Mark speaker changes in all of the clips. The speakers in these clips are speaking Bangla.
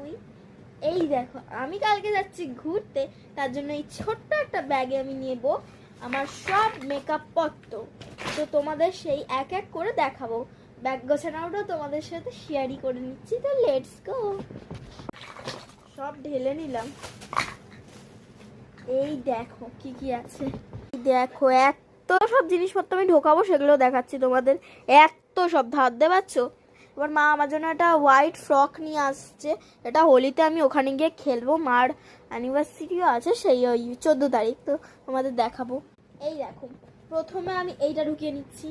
Speaker 1: ওই এই দেখো, আমি কালকে যাচ্ছি ঘুরতে, তার জন্য এই ছোট্ট একটা ব্যাগে আমি নেব আমার সব মেকআপ পত্র। তো তোমাদের সেই এক এক করে দেখাবো, ব্যাগ গোছানোটাও তোমাদের সাথে শেয়ারই করে নিচ্ছি। তো লেটস গো। সব ঢেলে নিলাম। এই দেখো কি কি আছে, দেখো এত সব জিনিসপত্র আমি ঢোকাবো, সেগুলো দেখাচ্ছি তোমাদের। এত সব ভাবতে পারছো। এবার মা আমার জন্য একটা হোয়াইট ফ্রক নিয়ে আসছে, এটা হোলিতে আমি ওখানে গিয়ে খেলবো, মার অ্যানিভার্সারিও আছে সেই ওই 14 তারিখ, তো তোমাদের দেখাবো। এই দেখো, প্রথমে আমি এইটা ঢুকিয়ে নিচ্ছি।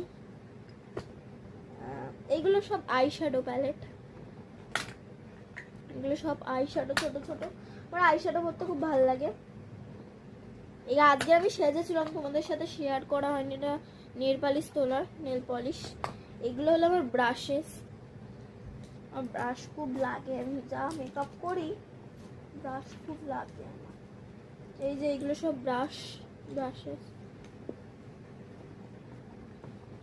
Speaker 1: এইগুলো সব আই শ্যাডো প্যালেট, এগুলো সব আই শ্যাডো, ছোট ছোট। আমার আই শ্যাডো করতে খুব ভালো লাগে। এই আজকে আমি সেজেছিলাম, তোমাদের সাথে শেয়ার করা হয়নি, এটা নেল পলিশ তোলার নেল পলিশ। এগুলো হলো আমার ব্রাশেস, আমার ব্রাশ খুব লাগে, আমি যা মেকআপ করি ব্রাশ খুব লাগে আমার। এই যে এগুলো সব ব্রাশেস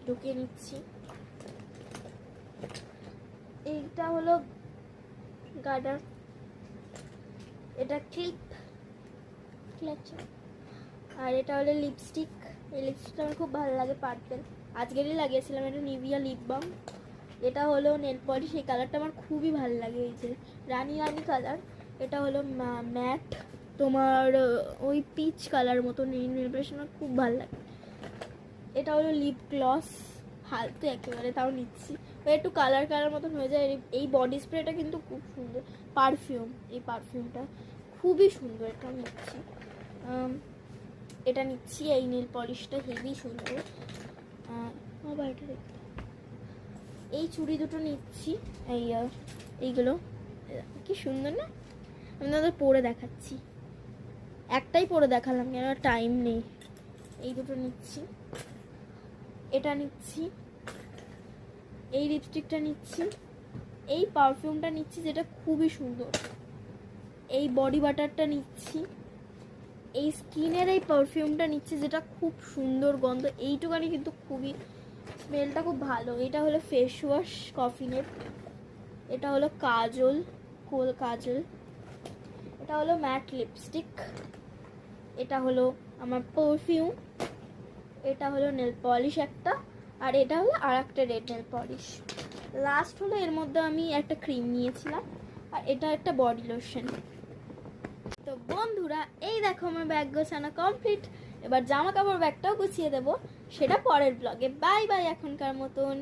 Speaker 1: ঢুকিয়ে নিচ্ছি। এইটা হলো গার্ডার, এটা ক্লিপ, আর এটা হলো লিপস্টিক। এই লিপস্টিকটা আমার খুব ভালো লাগে, পার্পেল, আজকেরই লাগিয়েছিলাম, এটা নিভিয়া লিপ বাম। এটা হলো নেল পলিশ, এই কালারটা আমার খুবই ভালো লাগে, এই যে রানি রানি কালার। এটা হলো ম্যাট, তোমার ওই পিচ কালার মতো নেল পলিশ, আমার খুব ভালো লাগে। এটা হলো লিপ গ্লস, হালকা একেবারে, তাও নিচ্ছি, একটু কালার কালার মতন হয়ে যায়। এই বডি স্প্রেটা কিন্তু খুব সুন্দর, পারফিউম, এই পারফিউমটা খুবই সুন্দর, এটা নিচ্ছি। এটা নিচ্ছি, এই নেল পলিশটা হেভি সুন্দর। আবার এটা দেখতে, এই চুড়ি দুটো নিচ্ছি, এইগুলো কি সুন্দর না, আমি তোমাদের পরে দেখাচ্ছি, একটাই পরে দেখালাম কেন টাইম নেই। এই দুটো নিচ্ছি, এটা নিচ্ছি, এই লিপস্টিকটা নিচ্ছি, এই পারফিউমটা নিচ্ছি যেটা খুবই সুন্দর, এই বডি বাটারটা নিচ্ছি, এই স্কিনের এই পারফিউমটা নিচ্ছি যেটা খুব সুন্দর গন্ধ, এইটুকানি কিন্তু খুবই স্মেলটা খুব ভালো। এটা হলো ফেস ওয়াশ কফিনের, এটা হলো কাজল, কাজল, এটা হলো ম্যাট লিপস্টিক, এটা হলো আমার পারফিউম, এটা হলো নেল পলিশ একটা, আর এটা হলো আর একটা রেড নেল পলিশ। লাস্ট হলো এর মধ্যে আমি একটা ক্রিম নিয়েছিলাম, আর এটা একটা বডি লোশন। তো বন্ধুরা, এই দেখো আমার ব্যাগ গোছানো কমপ্লিট। এবার জামা কাপড় ব্যাগটাও গুছিয়ে দেবো, সেটা পরের ব্লগে। বাই বাই এখনকার মতন।